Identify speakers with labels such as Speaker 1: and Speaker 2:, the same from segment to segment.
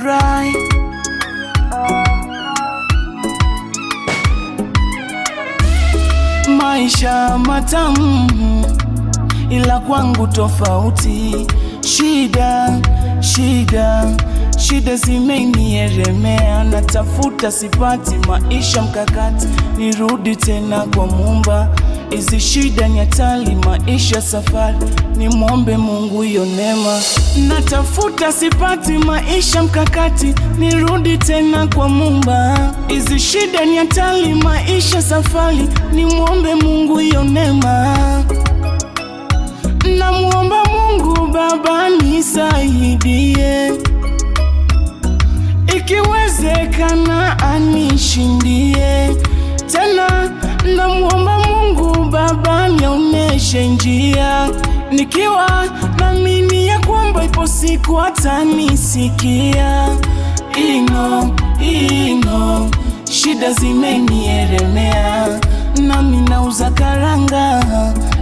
Speaker 1: alright. Maisha matamu ila kwangu tofauti. Shida, shida, shida zimenielemea, natafuta sipati, maisha mkakati, nirudi tena kwa Muumba. Hizi shida ni hatari, maisha safari, nimwombe Mungu hiyo neema. Natafuta sipati, maisha mkakati, nirudi tena kwa Muumba. Hizi shida ni hatari, maisha safari, nimwombe Mungu hiyo neema. Namuomba Mungu Baba nisaidie, ikiwezekana anishindie tena. Namuomba Mungu Baba nionyeshe njia, nikiwa naamini ya kwamba ipo siku atanisikia. Ino shida zimenielemea, nami nauza karanga,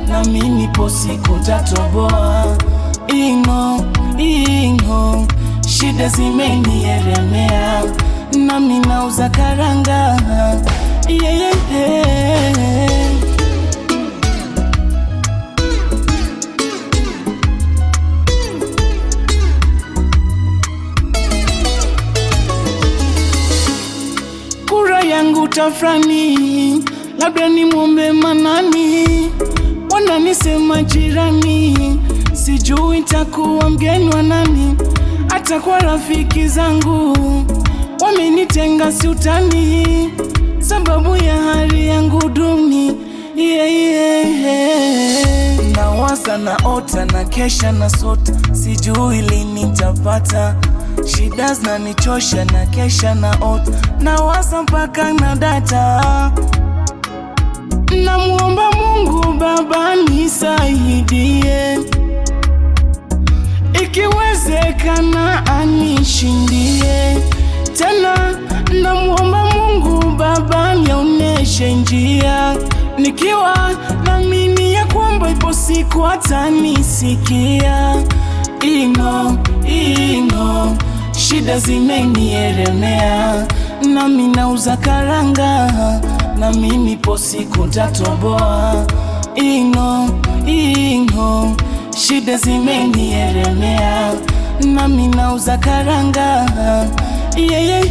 Speaker 1: nami nipo siku tatoboa. Ino shida zimenielemea, nami nauza karanga, yeah. Kura yangu tafrani, labda nimwombe Manani. Wananisema jirani, sijui nitakuwa mgeni wa nani. Hata kwa rafiki zangu wamenitenga, si utani, sababu ya hali yangu duni, yeah. Nawaza naota na kesha na sota, sijui lini nitapata. Shida zinanichosha na kesha naota, nawaza mpaka na data. Namuomba Mungu Baba nisaidie, ikiwezekana anishindie tena. Namuomba Mungu Baba nionyeshe njia, nikiwa naamini ya kwamba ipo siku atanisikia. Ino shida zimenielemea, nami nauza karanga, nami nipo siku tatoboa. Ino shida zimenielemea, nami nauza karanga, yeah.